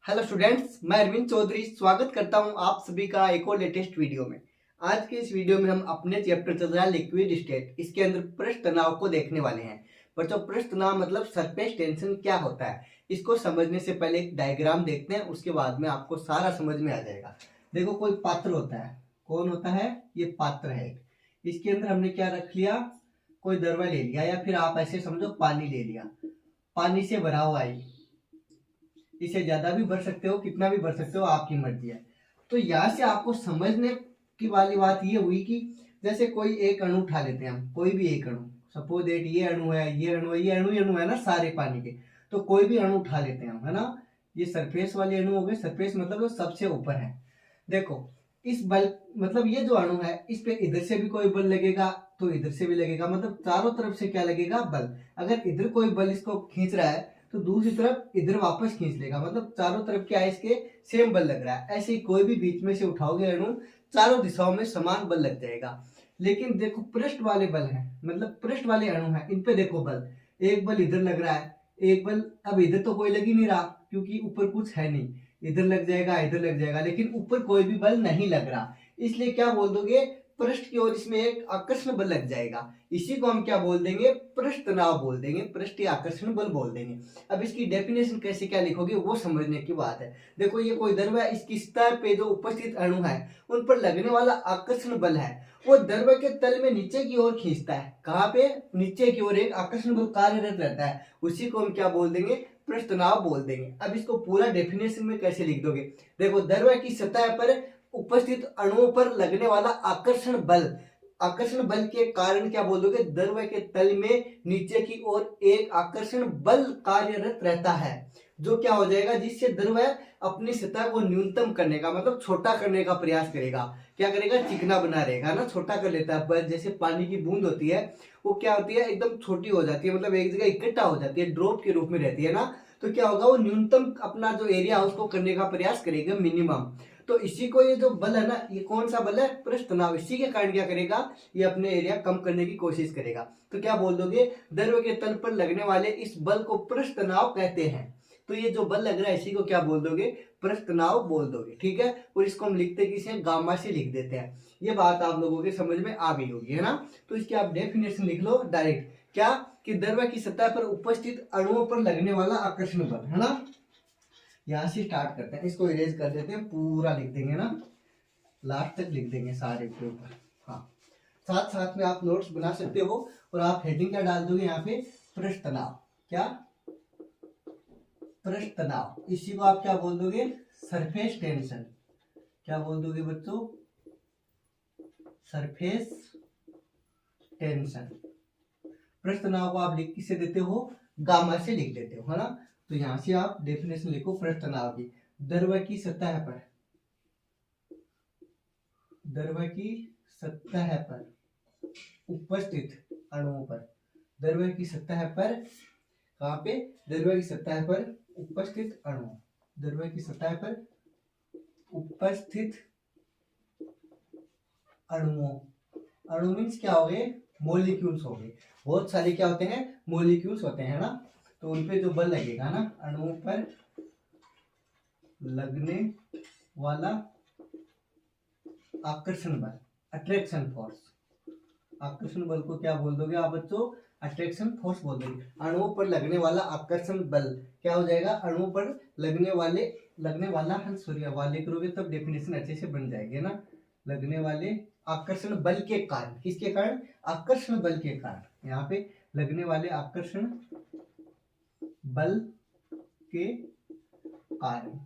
Hello students, मैं अरविंद चौधरी स्वागत करता हूं आप सभी का एक और लेटेस्ट वीडियो में। आज के इस वीडियो में हम अपने चैप्टर चल रहा है लिक्विड स्टेट, इसके अंदर पृष्ठ तनाव को देखने वाले हैं। पर जो पृष्ठ तनाव मतलब सरफेस टेंशन क्या होता है, इसको समझने से पहले एक डायग्राम देखते हैं, उसके बाद में आपको सारा समझ में आ जाएगा। देखो, कोई पात्र होता है। कौन होता है? ये पात्र है। इसके अंदर हमने क्या रख लिया? कोई दरवा ले लिया, या फिर आप ऐसे समझो पानी ले लिया। पानी से भरा हुआ है। इसे ज्यादा भी भर सकते हो, कितना भी भर सकते हो, आपकी मर्जी है। तो यहाँ से आपको समझने की वाली बात ये हुई कि जैसे कोई एक अणु उठा लेते हैं हम, कोई भी एक अणु। सपोज दैट ये अणु है, ये अणु है, ये अणु, ये अणु है ना, सारे पानी के। तो कोई भी अणु उठा लेते हैं हम, है ना। ये सरफेस वाले अणु हो गए। सरफेस मतलब जो सबसे ऊपर है। देखो, इस बल मतलब ये जो अणु है, इस पे इधर से भी कोई बल लगेगा तो इधर से भी लगेगा, मतलब चारों तरफ से क्या लगेगा? बल। अगर इधर कोई बल इसको खींच रहा है तो दूसरी तरफ इधर वापस खींच लेगा, मतलब चारों तरफ क्या है, इसके सेम बल लग रहा है। ऐसे ही कोई भी बीच में से उठाओगे अणु, चारों दिशाओं में समान बल लग जाएगा। लेकिन देखो, पृष्ठ वाले बल हैं, मतलब पृष्ठ वाले अणु हैं, इन पे देखो बल। एक बल इधर लग रहा है, एक बल अब इधर तो कोई लग ही नहीं रहा, क्योंकि ऊपर कुछ है नहीं। इधर लग जाएगा, इधर लग जाएगा, लेकिन ऊपर कोई भी बल नहीं लग रहा। इसलिए क्या बोल दोगे? पृष्ठ की ओर इसमें एक आकर्षण बल लग जाएगा। इसी को हम क्या बोल देंगे? पृष्ठ तनाव बोल देंगे, पृष्ठीय आकर्षण बल बोल देंगे। अब इसकी डेफिनेशन कैसे क्या लिखोगे, वो समझने की बात है। देखो, ये कोई द्रव है, इसकी सतह पे जो उपस्थित अणु है उन पर लगने वाला आकर्षण बल है, वो द्रव के तल में नीचे की ओर खींचता है। कहाँ पे? नीचे की ओर एक आकर्षण बल कार्यरत रहता है। उसी को हम क्या बोल देंगे? पृष्ठ तनाव बोल देंगे। अब इसको पूरा डेफिनेशन में कैसे लिख दोगे? देखो, द्रव की सतह पर उपस्थित अणुओं पर लगने वाला आकर्षण बल, आकर्षण बल के कारण क्या बोलोगे? द्रव के तल में नीचे की ओर एक आकर्षण बल कार्यरत रहता है, जो क्या हो जाएगा, जिससे द्रव अपनी सतह को न्यूनतम करने का मतलब छोटा करने का प्रयास करेगा। क्या करेगा? चिकना बना रहेगा ना, छोटा कर लेता है। बस जैसे पानी की बूंद होती है, वो क्या होती है, एकदम छोटी हो जाती है, मतलब एक जगह इकट्ठा हो जाती है, ड्रॉप के रूप में रहती है ना। तो क्या होगा, वो न्यूनतम अपना जो एरिया है उसको करने का प्रयास करेगा, मिनिमम। तो इसी को, ये जो बल है ना, ये कौन सा बल है? पृष्ठ तनाव। इसी के कारण क्या करेगा, ये अपने एरिया कम करने की कोशिश करेगा। तो क्या बोल दोगे? द्रव के तल पर लगने वाले इस बल को पृष्ठ तनाव कहते हैं। तो ये जो बल लग रहा है, इसी को क्या बोल दोगे? पृष्ठ तनाव बोल दोगे, ठीक है। और इसको हम लिखते किसे? गामा से लिख देते हैं। ये बात आप लोगों के समझ में आ गई होगी, है ना। तो इसकी आप डेफिनेशन लिख लो डायरेक्ट। क्या? कि द्रव की सतह पर उपस्थित अणुओं पर लगने वाला आकर्षण बल, है ना। यहां से स्टार्ट करते हैं, इसको इरेज कर देते हैं, पूरा लिख देंगे ना, लास्ट तक लिख देंगे सारे के ऊपर। हाँ, साथ साथ में आप नोट्स बना सकते हो। और आप हेडिंग क्या डाल दोगे यहाँ पे? पृष्ठ तनाव। क्या? पृष्ठ तनाव। इसी को आप क्या बोल दोगे? Surface tension. क्या बोल दोगे बच्चों? Surface tension. पृष्ठ तनाव को आप लिख किससे देते हो? गामा से लिख देते हो, है ना। तो यहां से आप डेफिनेशन लिखो पृष्ठ तनाव की। द्रव की सतह पर, द्रव की सतह पर उपस्थित अणुओं पर, द्रव की सतह पर, कहाँ पे? द्रव की सतह पर उपस्थित अणु, द्रव की सतह पर उपस्थित अणुओं। अणु मीन्स क्या हो गए? मोलिक्यूल्स हो गए। बहुत सारे क्या होते हैं? मोलिक्यूल्स होते हैं ना। तो उनपे जो बल लगेगा ना, अणुओं पर लगने वाला आकर्षण बल, अट्रैक्शन फोर्स। आकर्षण बल को क्या बोल दोगे आप बच्चों? अट्रैक्शन फोर्स बोल दोगे। अणुओं पर लगने वाला आकर्षण बल क्या हो जाएगा? अणुओं पर लगने वाला, सॉरी, वाले करोगे तब डेफिनेशन अच्छे से बन जाएगी ना। लगने वाले आकर्षण बल के कारण, किसके कारण? आकर्षण बल के कारण। यहाँ पे लगने वाले आकर्षण बल के कारण,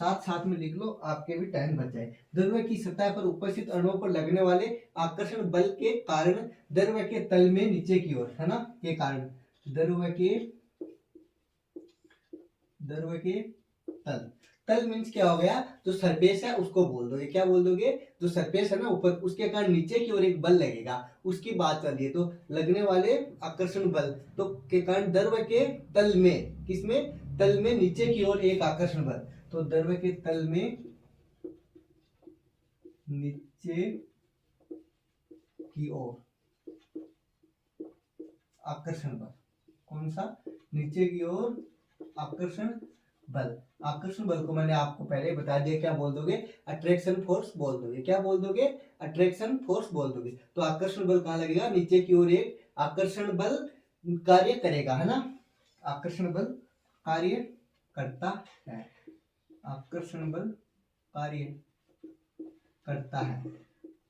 साथ साथ में लिख लो, आपके भी टाइम बच जाए। द्रव की सतह पर उपस्थित अणुओं पर लगने वाले आकर्षण बल के कारण द्रव के तल में नीचे की ओर, है ना, के कारण द्रव के तल। तल मीन्स क्या हो गया? जो सरफेस है उसको बोल दोगे। क्या बोल दोगे? जो सरफेस है ना ऊपर, उसके कारण नीचे की ओर एक बल लगेगा, उसकी बात चल रही है। तो लगने वाले आकर्षण बल तो के कारण द्रव के तल में, किसमें? तल में नीचे की ओर एक आकर्षण बल। तो द्रव के तल में नीचे की ओर आकर्षण बल, कौन सा? नीचे की ओर आकर्षण बल। आकर्षण बल को मैंने आपको पहले बता दिया, क्या बोल दोगे, अट्रैक्शन फोर्स बोल दोगे। क्या बोल दोगे, अट्रैक्शन फोर्स बोल दोगे। तो आकर्षण बल कहाँ लगेगा, नीचे की ओर एक आकर्षण बल कार्य करेगा, है ना, आकर्षण बल कार्य करता है, आकर्षण बल कार्य करता है।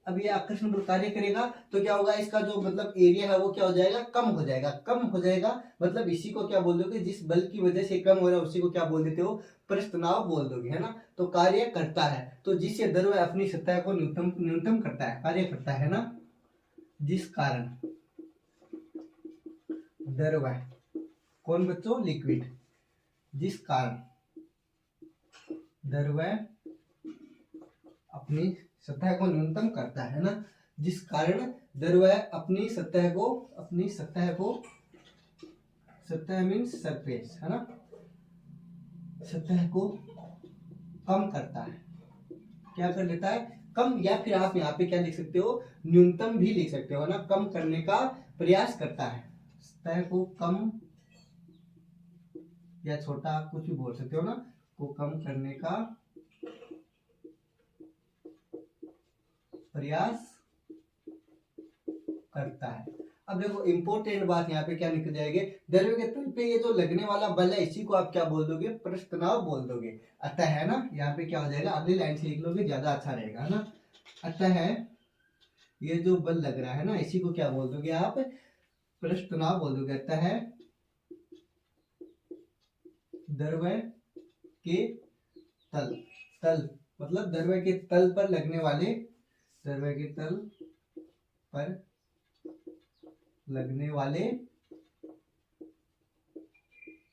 अब ये आकर्षण बल कार्य करेगा तो क्या होगा, इसका जो मतलब एरिया है वो क्या हो जाएगा, कम हो जाएगा। कम हो जाएगा मतलब इसी को क्या बोल दोगे, जिस बल की वजह से कम हो रहा है उसी को क्या बोल देते हो, पृष्ठ तनाव बोल दोगे, है ना। तो कार्य करता है, तो जिससे द्रव अपनी सतह को न्यूनतम करता है, कार्य करता है ना, जिस कारण द्रव, कौन बच्चों, लिक्विड, जिस कारण द्रव अपनी सतह को न्यूनतम करता है ना, जिस कारण द्रव अपनी सतह को सतह मीन्स सरफेस, है ना, सतह को कम करता है। क्या कर लेता है, कम, या फिर आप यहाँ पे क्या लिख सकते हो, न्यूनतम भी लिख सकते हो ना, कम करने का प्रयास करता है। सतह को कम या छोटा कुछ भी बोल सकते हो ना, को कम करने का प्रयास करता है। अब देखो इंपॉर्टेंट बात यहाँ पे क्या निकल जाएगी, द्रव के तल पे ये जो लगने वाला बल है इसी को आप क्या बोल दोगे, पृष्ठ तनाव बोल दोगे। अतः, है ना, यहाँ पे क्या हो जाएगा, अगली लाइन से लिख लोगे ज्यादा अच्छा रहेगा, है ना। अतः ये जो बल लग रहा है ना इसी को क्या बोल दोगे आप, पृष्ठ तनाव बोल दोगे। अतः द्रव के तल मतलब द्रव के तल पर लगने वाले, द्रव के तल पर लगने वाले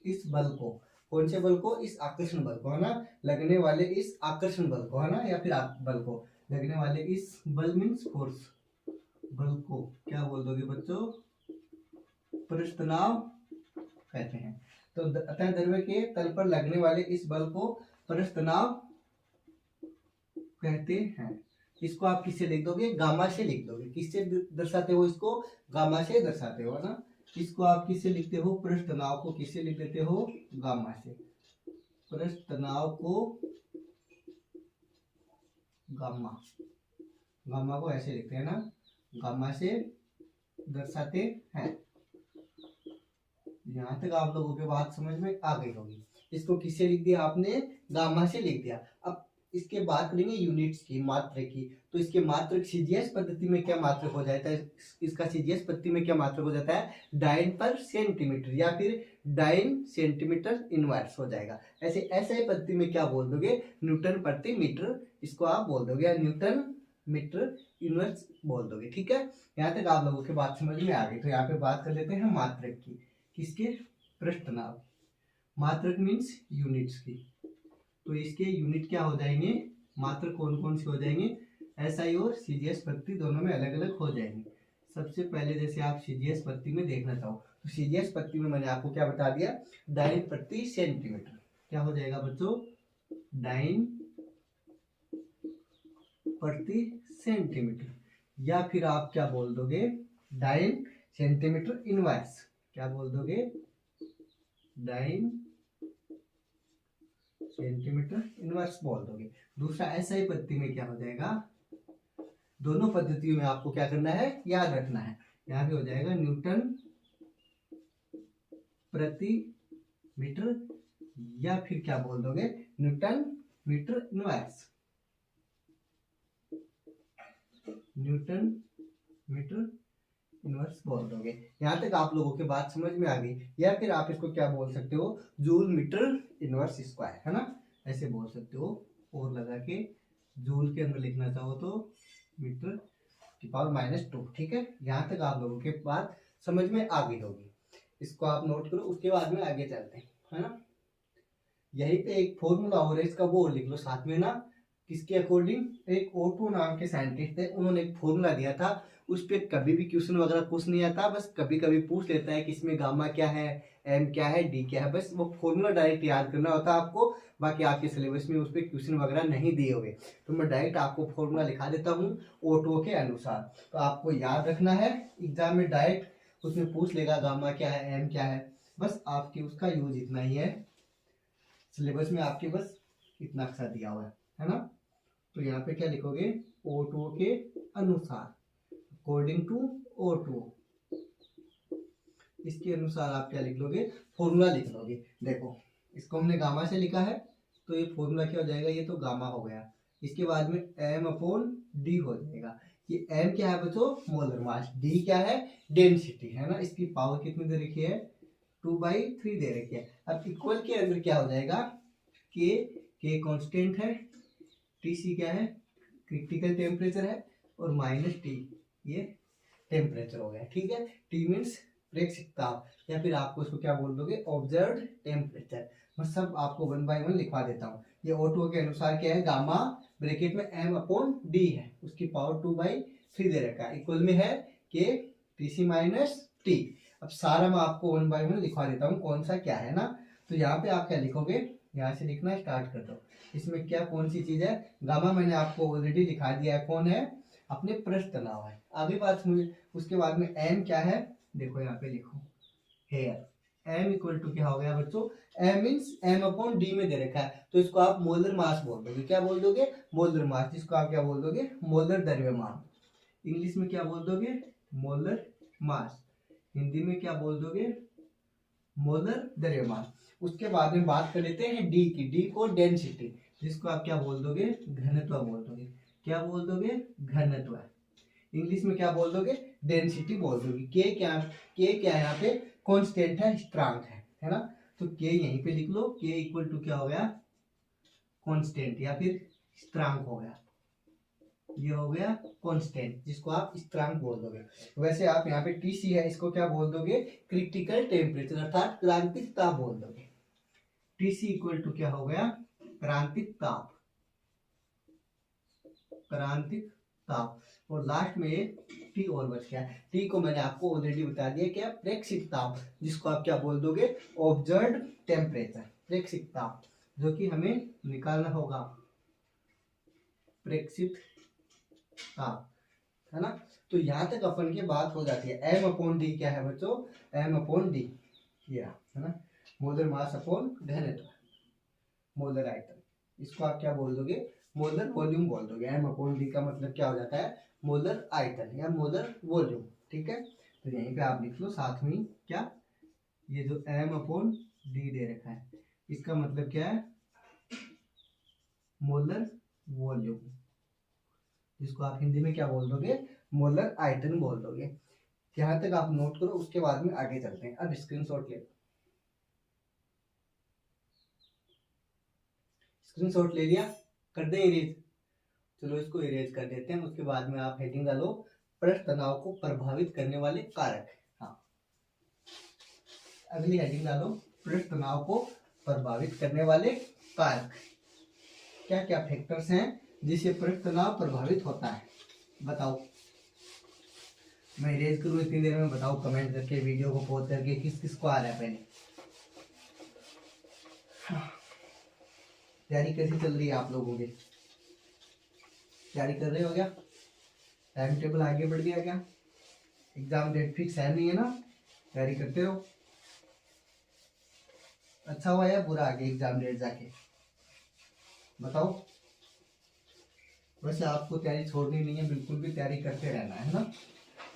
इस बल को, कौन से बल को, इस आकर्षण बल को, है ना, लगने वाले इस आकर्षण बल को, है ना, या फिर बल को, लगने वाले इस बल मीन्स फोर्स, बल को क्या बोल दोगे बच्चों, पृष्ठ तनाव कहते हैं। तो अतः द्रव के तल पर लगने वाले इस बल को पृष्ठ तनाव कहते हैं। इसको आप किससे लिख दोगे, गामा से लिख दोगे। किससे दर्शाते हो इसको, गामा से दर्शाते हो, है ना। इसको आप किससे लिखते हो, पृष्ठ तनाव को किससे लिख देते हो, गामा से। पृष्ठ तनाव को गामा को ऐसे लिखते हैं ना, गामा से दर्शाते हैं। यहाँ तक आप लोगों के बात समझ में आ गई होगी। इसको किससे लिख दिया आपने, गामा से लिख दिया। अब इसके बात करेंगे यूनिट्स की, मात्रक की। तो इसके मात्रक सीजीएस पद्धति में क्या मात्रक हो जाता है, इसका सीजीएस पद्धति में क्या मात्रक हो जाता है, डाइन पर सेंटीमीटर या फिर डाइन सेंटीमीटर इनवर्स हो जाएगा। ऐसे ऐसे पद्धति में क्या बोल दोगे, न्यूटन प्रति मीटर, इसको आप बोल दोगे न्यूटन मीटर इनवर्स बोल दोगे। ठीक है, यहाँ तक आप लोगों की बात समझ में आ गई। तो यहाँ पे बात कर लेते हैं मात्रक की, किसके, पृष्ठ तनाव। मात्रक मीन्स यूनिट्स की। तो इसके यूनिट क्या हो जाएंगे, मात्रक कौन कौन से हो जाएंगे, एसआई और सीजीएस पद्धति दोनों में अलग अलग हो जाएंगे। सबसे पहले जैसे आप सीजीएस पद्धति में देखना चाहो तो सीजीएस पद्धति में मैंने आपको क्या बता दिया, डाइन प्रति सेंटीमीटर। क्या हो जाएगा बच्चों, डाइन प्रति सेंटीमीटर, या फिर आप क्या बोल दोगे, डाइन सेंटीमीटर इनवर्स। क्या बोल दोगे, डाइन सेंटीमीटर इनवर्स बोल दोगे। दूसरा एसआई पद्धति में क्या हो जाएगा, दोनों पद्धतियों में आपको क्या करना है, याद रखना है। यहाँ पे हो जाएगा न्यूटन प्रति मीटर, या फिर क्या बोल दोगे, newton metre inverse, newton metre inverse बोल दोगे। यहाँ तक आप लोगों की बात समझ में आ गई। या फिर आप इसको क्या बोल सकते हो, जूल मीटर इनवर्स स्क्वायर, है ना, ऐसे बोल सकते हो। और लगा के जूल के अंदर लिखना चाहो तो मीटर की पावर -2। ठीक है, यहाँ तक आप लोगों के बात समझ में आ गई होगी। इसको आप नोट करो, उसके बाद में आगे चलते हैं, है ना। यहीं पे एक फॉर्मूला और है इसका, वो लिख लो साथ में ना। किसके अकॉर्डिंग, एक ओटो नाम के साइंटिस्ट थे, उन्होंने एक फॉर्मूला दिया था। उस पर कभी भी क्वेश्चन वगैरह कुछ नहीं आता, बस कभी कभी पूछ लेता है कि इसमें गामा क्या है, एम क्या है, डी क्या है, बस वो फॉर्मूला डायरेक्ट याद करना होता है आपको। बाकी आपके सिलेबस में उस पर क्वेश्चन वगैरह नहीं दिए हुए, तो मैं डायरेक्ट आपको फॉर्मूला लिखा देता हूँ ओटो के अनुसार। तो आपको याद रखना है, एग्जाम में डायरेक्ट उसमें पूछ लेगा गामा क्या है, एम क्या है, बस आपकी उसका यूज इतना ही है। सिलेबस में आपके बस इतना अक्षर दिया हुआ है ना। तो यहाँ पे क्या लिखोगे, O2 के अनुसार, अकॉर्डिंग टू O2, इसके अनुसार आप क्या लिख लोगे, फॉर्मूला लिख लोगे। देखो इसको हमने गामा से लिखा है, तो ये फॉर्मूला क्या हो जाएगा, ये तो गामा हो गया। इसके बाद में m/d हो जाएगा। ये m क्या है बच्चों, मोलर मास, d क्या है, डेंसिटी है ना। इसकी पावर कितनी दे रखी है, 2/3 दे रखी है। अब इक्वल के अंदर क्या हो जाएगा, k कांस्टेंट है, Tc क्या है, क्रिटिकल टेम्परेचर है, और -T ये टेम्परेचर हो गया। ठीक है, T मीन्स प्रेक्षित ताप, या फिर आपको इसको क्या बोल दोगे, ऑब्जर्व्ड टेम्परेचर। मैं सब आपको 1 बाय 1 लिखवा देता हूँ। ये O2 के अनुसार क्या है, गामा ब्रैकेट में m/d है, उसकी पावर 2/3 दे रखा है, इक्वल में है के Tc - T। अब सारा मैं आपको 1 बाय 1 लिखवा देता हूँ, कौन सा क्या है ना। तो यहाँ पे आप क्या लिखोगे, यहाँ से लिखना स्टार्ट कर दो। इसमें क्या कौन सी चीज है, गामा मैंने आपको ऑलरेडी लिखा दिया है, कौन है, अपने पृष्ठ तनाव है। आगे बात सुनिए, उसके बाद में m क्या है, देखो यहाँ पे लिखो, हेयर, m इक्वल टू क्या हो गया बच्चों, m मीन्स m/d में दे रखा है, तो इसको आप मोलर मास बोल दोगे। क्या बोल दोगे, मोलर मास, जिसको आप क्या बोल दोगे, मोलर द्रव्यमान। इंग्लिश में क्या बोल दोगे, मोलर मास, हिंदी में क्या बोल दोगे, मोलर द्रव्यमान। उसके बाद में बात कर लेते हैं d की, d को डेंसिटी, जिसको आप क्या बोल दोगे, घनत्व बोल दोगे। क्या बोल दोगे, घनत्व। इंग्लिश में क्या बोल दोगे, डेंसिटी बोल दोगे। के क्या है यहाँ पे, कांस्टेंट है, स्थिरांक है ना। तो के यहीं पे लिख लो, के इक्वल टू क्या हो गया, कांस्टेंट या फिर स्थिरांक हो गया, ये हो गया कांस्टेंट, जिसको आप स्थिरांक बोल दोगे। वैसे आप यहाँ पे टीसी है, इसको क्या बोल दोगे, क्रिटिकल टेम्परेचर अर्थात क्रांतिक ताप बोल दोगे। टीसी इक्वल टू क्या हो गया, क्रांतिक ताप, क्रांतिक ताप। और लास्ट में टी और बच गया, टी को मैंने आपको ऑलरेडी बता दिया, क्या, प्रेक्षित ताप, जिसको आप क्या बोल दोगे, ऑब्जर्व्ड टेम्परेचर, प्रेक्षित ताप, जो कि हमें निकालना होगा, प्रेक्षित ताप, है ना। तो यहाँ तक अपन की बात हो जाती है। m/d क्या है बच्चों, m/d ये है ना, मोलर मास अपॉन घनत्व, मोलर आयतन, इसको आप क्या बोल दोगे, मोलर वॉल्यूम बोल दोगे। m/d का मतलब क्या हो जाता है, मोलर आयतन या मोलर वॉल्यूम। ठीक है, तो यहीं पे आप लिख लो साथ में क्या, ये जो m/d दे रखा है, इसका मतलब क्या है, मोलर वॉल्यूम, जिसको आप हिंदी में क्या बोल दोगे, मोलर आयतन बोल दोगे। यहाँ तक आप नोट करो, उसके बाद में आगे चलते हैं। अब स्क्रीनशॉट ले, स्क्रीनशॉट ले लिया, कर दे इरेज, चलो इसको इरेज कर देते हैं। उसके बाद में आप हेडिंग डालो, पृष्ठ तनाव को प्रभावित करने वाले कारक। हाँ, अगली हेडिंग डालो, पृष्ठ तनाव को प्रभावित करने वाले कारक। क्या क्या फैक्टर्स हैं जिससे पृष्ठ तनाव प्रभावित होता है, बताओ। मैं इरेज करूँ इतनी देर में, बताओ कमेंट करके, वीडियो को पॉज करके, किस किस को आ रहा है पहले। तैयारी कैसी चल रही है आप लोगों की, तैयारी कर रहे हो क्या, टाइम टेबल आगे बढ़ गया क्या, एग्जाम डेट फिक्स है नहीं है ना, तैयारी करते रहो। अच्छा हुआ या बुरा आ गया एग्जाम डेट जाके, बताओ। वैसे आपको तैयारी छोड़नी नहीं है, बिल्कुल भी तैयारी करते रहना है ना।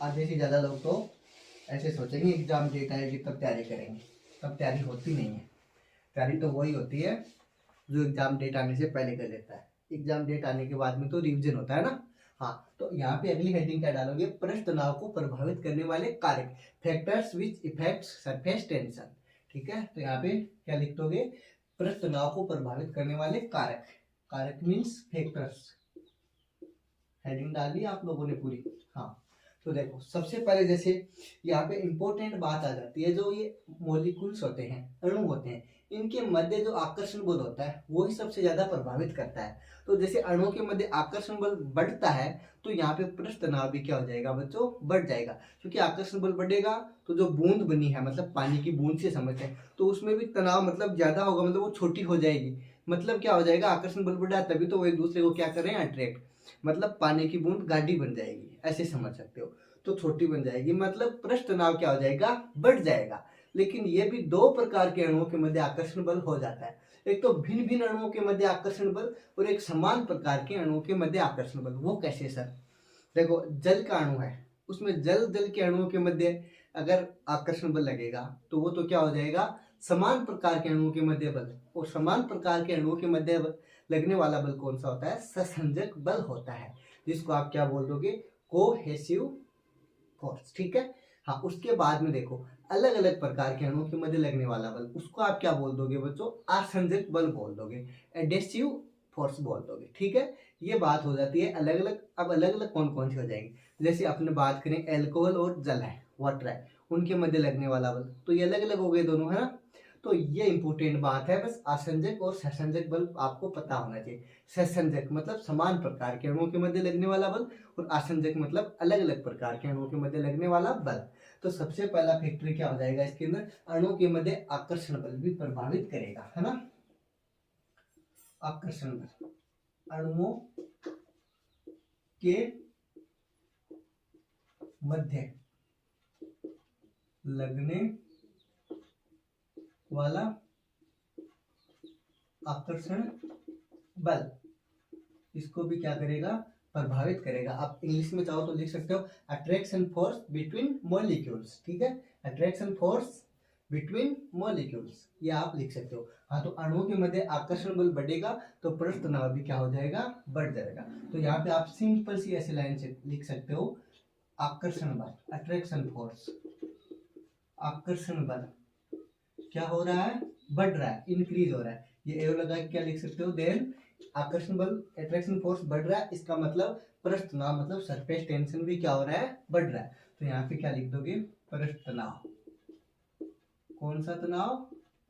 आधे से ज़्यादा लोग तो ऐसे सोचेंगे एग्जाम डेट आएगी तब तैयारी करेंगे, तब तैयारी होती नहीं है। तैयारी तो वही होती है जो एग्जाम डेट आने से पहले कर लेता है, एग्जाम डेट आने के बाद में तो रिविजन होता है ना। हाँ, तो यहाँ पे अगली हेडिंग क्या डालोगे, पृष्ठ तनाव को प्रभावित करने वाले कारक, factors which effect surface tension. ठीक है, तो यहाँ पे क्या लिख दोगे, पृष्ठ तनाव को प्रभावित करने वाले कारक, कारक मीन्स फैक्टर्स। हेडिंग डाल ली आप लोगों ने पूरी। हाँ, तो देखो सबसे पहले जैसे यहाँ पे इंपॉर्टेंट बात आ जाती है, जो ये मॉलिक्यूल्स होते हैं, अणु होते हैं, इनके मध्य जो आकर्षण बल होता है वो ही सबसे ज्यादा प्रभावित करता है। तो जैसे अणुओं के मध्य आकर्षण बल बढ़ता है, तो यहाँ पे पृष्ठ तनाव भी क्या हो जाएगा बच्चों, बढ़ जाएगा। क्योंकि आकर्षण बल बढ़ेगा तो जो बूंद बनी है, मतलब पानी की बूंद से समझते हैं, तो उसमें भी तनाव मतलब ज्यादा होगा, मतलब वो छोटी हो जाएगी। मतलब क्या हो जाएगा, आकर्षण बल बढ़ा तभी तो वो एक दूसरे को क्या कर रहे हैं, अट्रैक्ट, मतलब पानी की बूंद गाढ़ी बन जाएगी, ऐसे समझ सकते हो। तो छोटी बन जाएगी, मतलब पृष्ठ तनाव क्या हो जाएगा, बढ़ जाएगा। लेकिन ये भी दो प्रकार के अणुओं के मध्य आकर्षण बल हो जाता है। एक तो भिन्न भिन्न अणुओं के मध्य आकर्षण बल और एक समान प्रकार के अणुओं के मध्य आकर्षण बल। वो कैसे सर? देखो जल का अणु है, उसमें जल के अणुओं के मध्य अगर आकर्षण बल लगेगा तो वो तो क्या हो जाएगा, समान प्रकार के अणुओं के मध्य बल। और समान प्रकार के अणुओं के मध्य लगने वाला बल कौन सा होता है? सहसंजक बल होता है, जिसको आप क्या बोल दोगे? Cohesive force. ठीक है। हाँ, उसके बाद में देखो अलग अलग प्रकार के अणुओं के मध्य लगने वाला बल, उसको आप क्या बोल दोगे बच्चों? आसंजक बल बोल दोगे, एडेसिव फोर्स बोल दोगे। ठीक है, ये बात हो जाती है अलग अलग। अब अलग अलग कौन कौन सी हो जाएंगी? जैसे अपने बात करें एल्कोहल और जल है, वाटर है, उनके मध्य लगने वाला बल, तो ये अलग अलग हो गए दोनों, है ना। तो ये इंपॉर्टेंट बात है, बस आसंजक और सहसंजक बल आपको पता होना चाहिए। सहसंजक मतलब समान प्रकार के अणुओं के मध्य लगने वाला बल, और आसंजक मतलब अलग अलग प्रकार के अणुओं के मध्य लगने वाला बल। तो सबसे पहला फैक्टर क्या हो जाएगा इसके अंदर? अणुओं के मध्य आकर्षण बल भी प्रभावित करेगा, है ना। आकर्षण बल अणुओं के मध्य लगने वाला आकर्षण बल, इसको भी क्या करेगा? प्रभावित करेगा। आप इंग्लिश में चाहो तो लिख सकते हो अट्रैक्शन फोर्स बिटवीन मॉलिक्यूल्स। ठीक है, अट्रैक्शन फोर्स बिटवीन मॉलिक्यूल्स, ये आप लिख सकते हो। हाँ, तो अणुओं के मध्य आकर्षण बल बढ़ेगा तो पृष्ठ तनाव भी क्या हो जाएगा? बढ़ जाएगा। तो यहाँ पे आप सिंपल सी ऐसे लाइन से लिख सकते हो, आकर्षण बल, अट्रैक्शन फोर्स, आकर्षण बल क्या हो रहा है? बढ़ रहा है, इंक्रीज हो रहा है। ये एरो लगा के क्या लिख सकते हो? देन आकर्षण बल, अट्रैक्शन फोर्स बढ़ रहा है, इसका मतलब पृष्ठ तनाव मतलब सरफेस टेंशन भी क्या हो रहा है? बढ़ रहा है। तो यहाँ पे क्या लिख दोगे? पृष्ठ तनाव। कौन सा तनाव?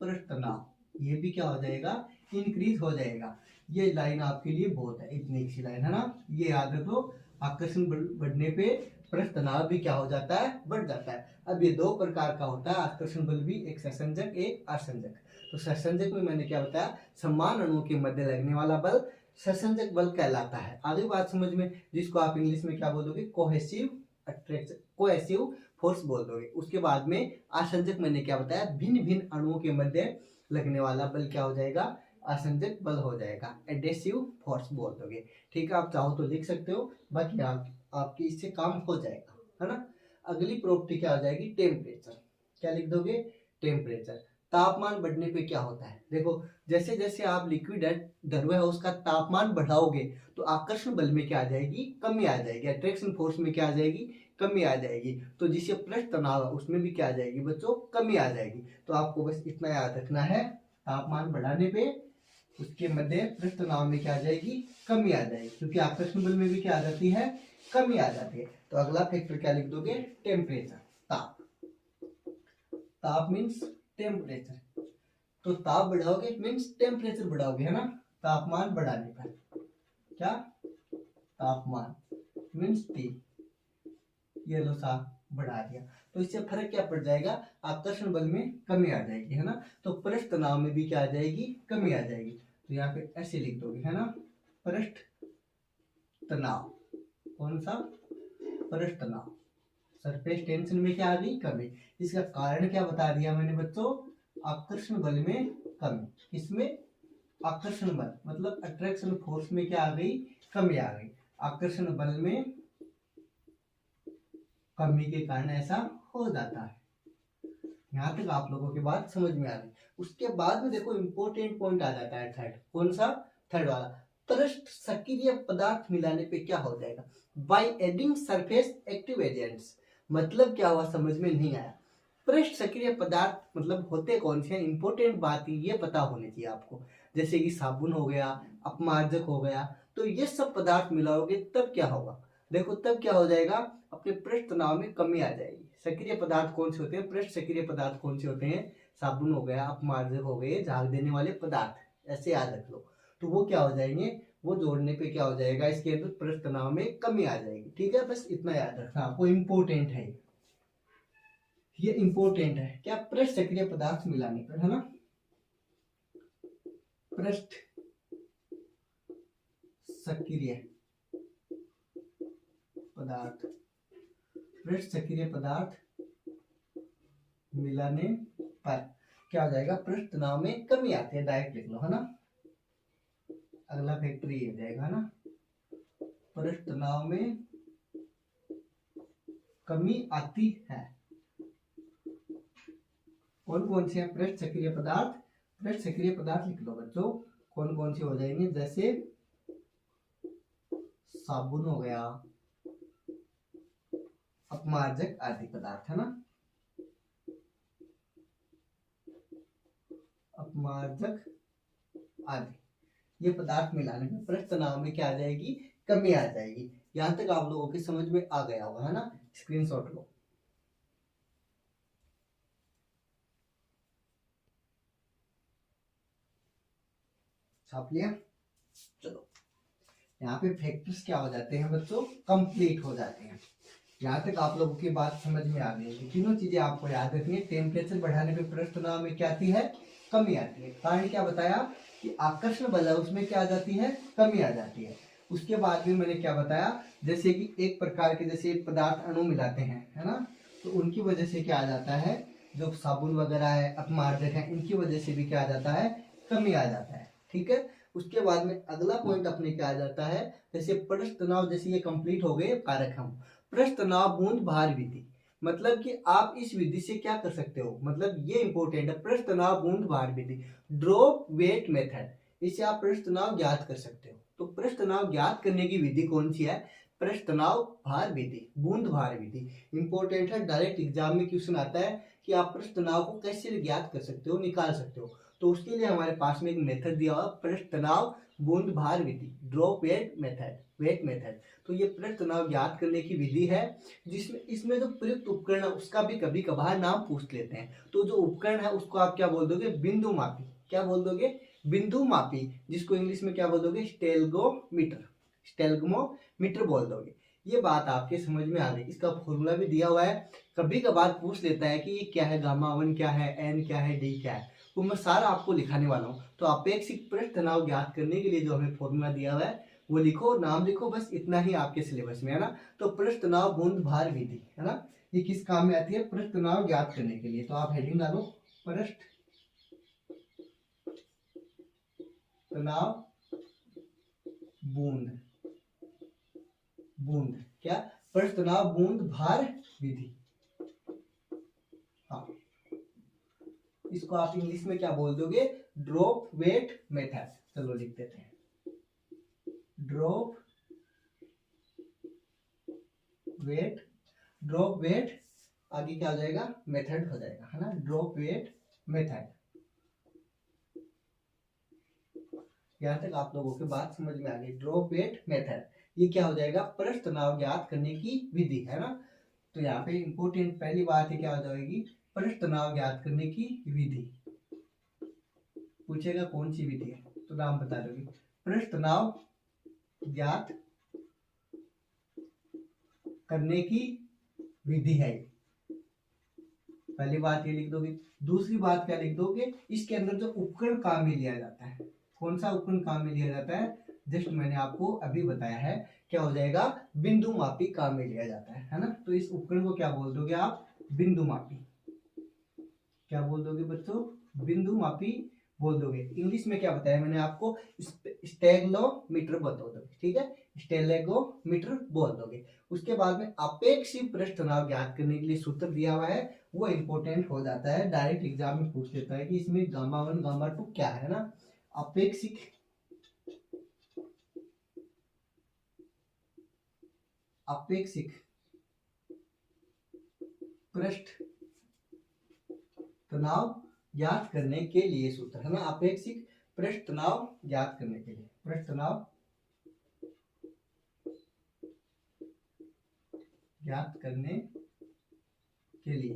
पृष्ठ तनाव। ये भी क्या हो जाएगा? इंक्रीज हो जाएगा। ये लाइन आपके लिए बहुत है, इतनी सी लाइन, है ना, ये याद रखो। आकर्षण बढ़ने पे पृष्ठ तनाव भी क्या हो जाता है? बढ़ जाता है। अब ये दो प्रकार का होता है आकर्षण बल भी, एक सहसंजक एक आसंजक। तो सहसंजक में मैंने क्या बताया? समान अणुओं के मध्य लगने वाला बल सहसंजक बल कहलाता है। आगे बात समझ में, जिसको आप इंग्लिश में क्या बोलोगे? कोहेसिव अट्रैक्शन, कोहेसिव फोर्स बोल दोगे। उसके बाद में आसंजक मैंने क्या बताया? भिन्न भिन्न अणुओं के मध्य लगने वाला बल क्या हो जाएगा? आसंजक बल हो जाएगा, एडेसिव फोर्स बोल दोगे। ठीक है, आप चाहो तो लिख सकते हो, बाकी आपकी इससे काम हो जाएगा, है ना। अगली प्रॉपर्टी क्या हो जाएगी? टेम्परेचर। क्या लिख दोगे? टेम्परेचर। तापमान बढ़ने पे क्या होता है? देखो जैसे जैसे आप लिक्विड द्रव्य है उसका तापमान बढ़ाओगे तो आकर्षण बल में क्या आ जाएगी? कमी आ जाएगी। अट्रैक्शन फोर्स में क्या आ जाएगी? कमी आ जाएगी। तो जिससे पृष्ठ तनाव है उसमें भी क्या आ जाएगी बच्चों? कमी आ जाएगी। तो आपको बस इतना याद रखना है, तापमान बढ़ाने पे उसके मध्य पृष्ठ तनाव में क्या आ जाएगी? कमी आ जाएगी, क्योंकि आकर्षण बल में भी क्या आ जाती है? कमी आ जाती है। तो अगला फैक्टर क्या लिख दोगे? टेम्परेचर, ताप। ताप मीन्स टेम्परेचर। तो ताप बढ़ाओगे मीन्स टेम्परेचर बढ़ाओगे, है ना, तापमान बढ़ाने पर। क्या? तापमान मीन्स टी, ये लो सा बढ़ा दिया, तो इससे फर्क क्या पड़ जाएगा? आकर्षण बल में कमी आ जाएगी, है ना। तो पृष्ठ तनाव में भी क्या आ जाएगी? कमी आ जाएगी। तो यहाँ पे ऐसे लिख दोगे, है ना, पृष्ठ तनाव। कौन सा? पृष्ठ तनाव। सरफेस टेंशन में क्या आ गई? कमी। इसका कारण क्या बता दिया मैंने बच्चों? आकर्षण बल में कमी। किसमें? आकर्षण बल मतलब अट्रैक्शन फोर्स में क्या आ गई? कमी आ गई। आकर्षण बल में कमी के कारण ऐसा हो जाता है। यहाँ तक आप लोगों की बात समझ में आ गई। उसके बाद में देखो इंपॉर्टेंट पॉइंट आ जाता है थर्ड। कौन सा? थर्ड वाला, पृष्ठ सक्रिय पदार्थ मिलाने पे क्या हो जाएगा? By adding surface active agents. मतलब क्या हुआ? समझ में नहीं आया। पृष्ठ सक्रिय पदार्थ मतलब होते कौन से? इंपॉर्टेंट बात ये पता होनी चाहिए आपको। जैसे कि साबुन हो गया, अपमार्जक हो गया, तो ये सब पदार्थ मिलाओगे तब क्या होगा? देखो तब क्या हो जाएगा? अपने पृष्ठ तनाव में कमी आ जाएगी। सक्रिय पदार्थ कौन से होते हैं? पृष्ठ सक्रिय पदार्थ कौन से होते हैं? साबुन हो गया, अपमार्जक हो गए, झाग देने वाले पदार्थ, ऐसे याद रख लो। तो वो क्या हो जाएंगे? वो जोड़ने पे क्या हो जाएगा? इसके अंदर पृष्ठ तनाव में कमी आ जाएगी। ठीक है, बस इतना याद रखना आपको, इम्पोर्टेंट है ये, इंपॉर्टेंट है। क्या? पृष्ठ सक्रिय पदार्थ मिलाने पर, है ना, पृष्ठ सक्रिय पदार्थ, पृष्ठ सक्रिय पदार्थ मिलाने पर क्या हो जाएगा, पृष्ठ तनाव में कमी आती है, डायरेक्ट लिख लो, है ना। अगला फैक्टर ये हो जाएगा ना, पृष्ठ तनाव में कमी आती है। कौन कौन से हैं, पृष्ठ सक्रिय पदार्थ, पृष्ठ सक्रिय पदार्थ लिख लो बच्चों, कौन कौन से हो जाएंगे, जैसे साबुन हो गया, अपमार्जक आदि पदार्थ, है ना, अपमार्जक आदि, ये पदार्थ मिलाने में पृष्ठ तनाव में क्या आ जाएगी, कमी आ जाएगी। यहां तक आप लोगों के समझ में आ गया होगा, है ना। स्क्रीनशॉट लो। छाप लिया। चलो, यहाँ पे फैक्टर्स क्या हो जाते हैं बच्चों, कंप्लीट हो जाते हैं। यहाँ तक आप लोगों की बात समझ में आ गई है। तीनों चीजें आपको याद रखनी है। टेम्परेचर बढ़ाने पे पृष्ठ तनाव में क्या आती है, कमी आती है। कारण क्या बताया कि आकर्षण बल है, उसमें क्या आ जाती है, कमी आ जाती है। उसके बाद भी मैंने क्या बताया, जैसे कि एक प्रकार के जैसे पदार्थ अणु मिलाते हैं, है ना, तो उनकी वजह से क्या आ जाता है, जो साबुन वगैरह है, अपमार्जक है, इनकी वजह से भी क्या आ जाता है, कमी आ जाता है। ठीक है। उसके बाद में अगला पॉइंट अपने क्या आ जाता है, जैसे पृष्ठ तनाव, जैसे ये कंप्लीट हो गए कारक हम। पृष्ठ तनाव बूंद भार विधि, मतलब कि आप इस विधि से क्या कर सकते हो, मतलब ये इंपॉर्टेंट है, पृष्ठ तनाव बूंद भार विधि, ड्रॉप वेट मेथड, इससे आप पृष्ठ तनाव ज्ञात कर सकते हो। तो पृष्ठ तनाव ज्ञात करने की विधि कौन सी है, पृष्ठ तनाव भार विधि, बूंद भार विधि। इंपॉर्टेंट है, डायरेक्ट एग्जाम में क्वेश्चन आता है कि आप पृष्ठ तनाव को कैसे ज्ञात कर सकते हो, निकाल सकते हो। तो उसके लिए हमारे पास में एक मेथड दिया हुआ, पृष्ठ तनाव बूंद भार विधि, drop weight method, weight method. तो ये पृष्ठ तनाव ज्ञात करने की विधि है, जिसमें इसमें जो प्रयुक्त उपकरण है उसका भी कभी कभार नाम पूछ लेते हैं। तो जो उपकरण है उसको आप क्या बोल दोगे, बिंदु मापी, क्या बोल दोगे, बिंदु मापी, जिसको इंग्लिश में क्या बोल दोगे, स्टेल्गोमीटर, स्टेल्गोमीटर बोल दोगे। ये बात आपके समझ में आ गई। इसका फॉर्मूला भी दिया हुआ है, कभी कभार पूछ लेता है कि ये क्या है, गामा 1 क्या है, एन क्या है, डी क्या है, वो मैं सारा आपको लिखाने वाला हूँ। तो अपेक्षित पृष्ठ तनाव ज्ञात करने के लिए जो हमें फॉर्मूला दिया हुआ है वो लिखो, नाम लिखो, बस इतना ही आपके सिलेबस में, है ना। तो पृष्ठ तनाव बूंद भार विधि, है ना, ये किस काम में आती है, पृष्ठ तनाव ज्ञात करने के लिए। तो आप हेडिंग डालो, पृष्ठ तनाव बूंद, बूंद क्या, पृष्ठ तनाव बूंद भार विधि। हाँ, इसको आप इंग्लिश में क्या बोल दोगे, ड्रॉप वेट मेथड। चलो लिख देते हैं, ड्रॉप वेट, ड्रॉप वेट आगे क्या हो जाएगा, मेथड हो जाएगा, है ना, ड्रॉप वेट मेथड। यहां तक आप लोगों की बात समझ में आ गई, ड्रॉप वेट मेथड, ये क्या हो जाएगा, पृष्ठ तनाव ज्ञात करने की विधि, है ना। तो यहाँ पे इंपोर्टेंट पहली बात है, क्या हो जाएगी, पृष्ठ तनाव ज्ञात करने की विधि। पूछेगा कौन सी विधि है, तो नाम बता दोगे, पृष्ठ तनाव ज्ञात करने की विधि है। पहली बात ये लिख दोगे। दूसरी बात क्या लिख दोगे, इसके अंदर जो उपकरण काम में लिया जाता है, कौन सा उपकरण काम में लिया जाता है, जस्ट मैंने आपको अभी बताया है, क्या हो जाएगा, बिंदु मापी काम में लिया जाता है ना। तो इस उपकरण को क्या बोल दोगे आप, बिंदु मापी। क्या बोल दोगे बच्चों, बिंदु मापी बोल दोगे। इंग्लिश में क्या बताया मैंने आपको, स्टेगलोमीटर बोल दोगे, ठीक है, स्टेगलोमीटर बोल दोगे। उसके बाद में अपेक्षित पृष्ठ तनाव ज्ञात करने के लिए सूत्र दिया हुआ है, वो इंपॉर्टेंट हो जाता है, डायरेक्ट एग्जाम में पूछ लेता है कि इसमें गामा 1 गामा 2 क्या है ना। अपेक्षित पृष्ठ तनाव ज्ञात करने के लिए सूत्र, है ना, अपेक्षित पृष्ठ तनाव ज्ञात करने के लिए, पृष्ठ तनाव ज्ञात करने के लिए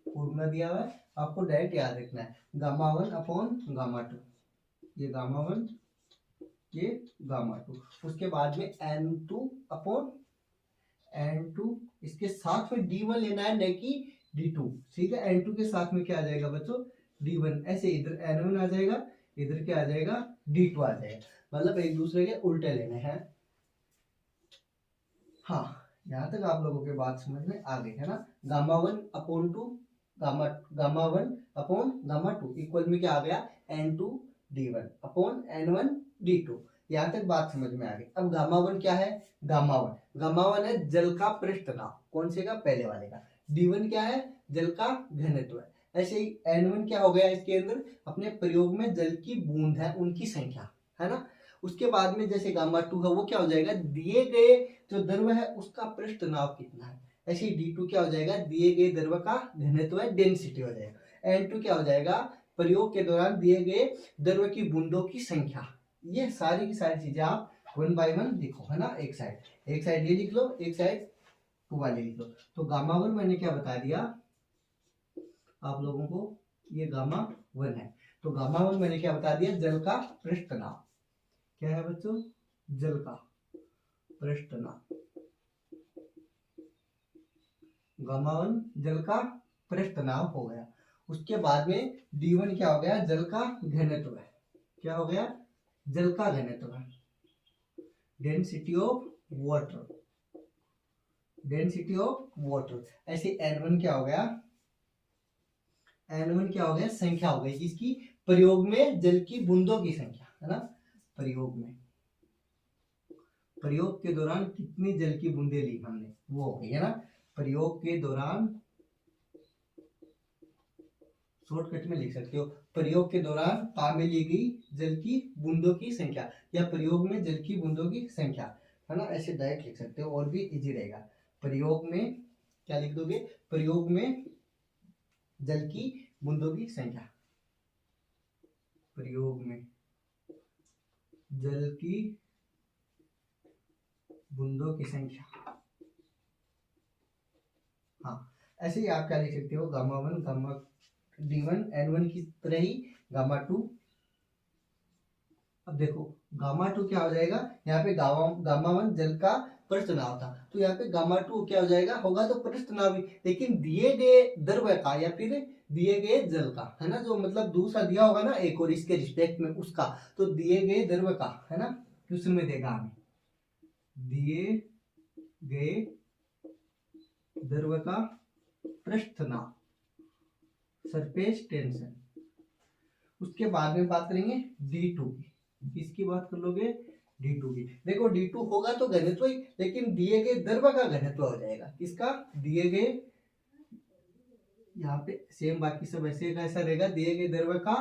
फॉर्मूला दिया हुआ है, आपको डायरेक्ट याद रखना है, गामा 1 अपॉन गामा 2, ये गामा 1 ये गामा 2, उसके बाद में n2 अपॉन n2, इसके साथ में d1 लेना है, न कि d2, ठीक है। n2 के साथ में क्या आ जाएगा बच्चों, d1, ऐसे इधर n1 आ जाएगा, इधर क्या आ जाएगा, d2 आ जाएगा, मतलब एक दूसरे के उल्टे लेने हैं। हाँ, यहाँ तक आप लोगों के बात समझ में आ गई, है ना। Gamma 1 upon 2 gamma 1 upon gamma 2 equal में क्या आ गया N2 D1 upon N1 D2। यहाँ तक बात समझ में आ गई। अब गामा 1 क्या है? गामा 1 है जल का पृष्ठ तनाव, कौन से का? पहले वाले का। D1 क्या है? जल का घनत्व है। ऐसे ही N1 क्या हो गया इसके अंदर? अपने प्रयोग में जल की बूंद है उनकी संख्या, है ना। उसके बाद में जैसे गामा 2 है वो क्या हो जाएगा? दिए गए जो द्रव है उसका पृष्ठ तनाव कितना है। ऐसे ही D2 क्या हो जाएगा? दिए गए द्रव का घनत्व है, डेंसिटी हो जाएगा। N2 क्या हो जाएगा? प्रयोग के दौरान दिए गए द्रव की बूंदों की संख्या। ये सारी की सारी चीजें आप 1 बाय 1 लिखो, है ना। एक साइड ये लिख लो, एक साइड 2 वाले लिख लो। तो गामा 1 मैंने क्या बता दिया आप लोगों को, ये गामा 1 है। तो गामा 1 मैंने क्या बता दिया? जल का पृष्ठ तनाव। क्या है बच्चों? जल का पृष्ठ तनाव। गामा 1 जल का पृष्ठ तनाव हो गया। उसके बाद में D1 क्या हो गया? जल का घनत्व है। क्या हो गया? जल का घनत्व है, density of water, density of water. ऐसे N1 क्या हो गया? N1 क्या हो गया? संख्या हो गई इसकी प्रयोग में जल की बूंदों की संख्या, है ना। प्रयोग में, प्रयोग के दौरान कितनी जल की बूंदें ली हमने वो हो गई, है ना। प्रयोग के दौरान, शॉर्टकट में लिख सकते हो, प्रयोग के दौरान पा में ली गई जल की बूंदों की संख्या या प्रयोग में जल की बूंदों की संख्या, है ना। ऐसे डायरेक्ट लिख सकते हो और भी इजी रहेगा। प्रयोग में क्या लिख दोगे? प्रयोग में जल की बूंदों की संख्या, प्रयोग में जल की बूंदों की संख्या। हाँ, ऐसे ही आप क्या लिख सकते हो? गामा 1 गामा D1 N1 की तरह ही गामा 2। अब देखो गामा 2 क्या हो जाएगा? यहाँ पे गामा 1 जल का पृष्ठ तनाव था, तो यहाँ पे गामा 2 क्या हो जाएगा? होगा तो पृष्ठ तनाव ही, लेकिन दिए गए द्रव का या फिर दिए गए जल का, है ना। जो मतलब दूसरा दिया होगा ना एक और इसके रिस्पेक्ट में उसका, तो दिए गए द्रव का, है ना, क्वेश्चन में देगा हमें दिए गए द्रव का पृष्ठ तनाव, सरफेस टेंशन। उसके बाद में बात करेंगे D2 की। किसकी बात कर लोगे? D2 की। देखो D2 होगा तो घनत्व ही, लेकिन दिए गए द्रव का घनत्व हो जाएगा। किसका? दिए गए, यहाँ पे सेम बाकी सब ऐसे कैसा रहेगा? दिए गए द्रव का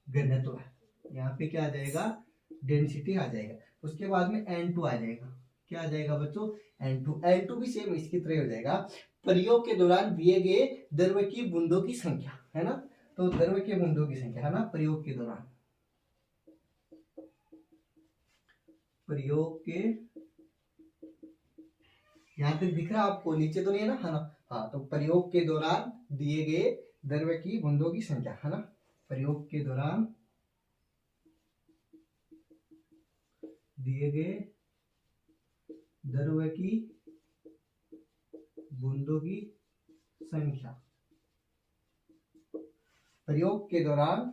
घनत्व है, यहाँ पे क्या आ जाएगा? डेंसिटी आ जाएगा। उसके बाद में N2 आ जाएगा। क्या आ जाएगा बच्चों? N2 भी सेम इसकी तरह हो जाएगा। प्रयोग के दौरान दिए गए द्रव की बूंदों की संख्या, है ना। तो द्रव के बूंदों की संख्या, है ना, प्रयोग के दौरान, प्रयोग के, यहाँ तक दिख रहा है आपको? नीचे तो नहीं है ना, है ना। हाँ, तो प्रयोग के दौरान दिए गए द्रव की बूंदों की संख्या, है ना। प्रयोग के दौरान दिए गए द्रव की बूंदों की संख्या, प्रयोग के दौरान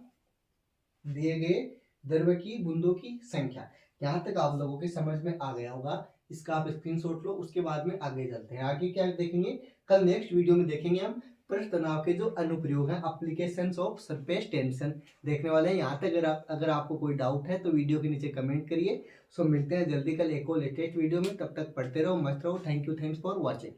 दिए गए द्रव की बूंदों की संख्या। यहाँ तक आप लोगों के समझ में आ गया होगा। इसका आप स्क्रीनशॉट लो, उसके बाद में आगे चलते हैं। आगे क्या देखेंगे? कल नेक्स्ट वीडियो में देखेंगे हम पृष्ठ तनाव के जो अनुप्रयोग हैं, एप्लीकेशंस ऑफ सरफेस टेंशन देखने वाले हैं। यहाँ तक अगर आपको कोई डाउट है तो वीडियो के नीचे कमेंट करिए। सो मिलते हैं जल्दी कल एक और लेटेस्ट वीडियो में। तब तक पढ़ते रहो, मस्त रहो। Thank you, thanks for watching.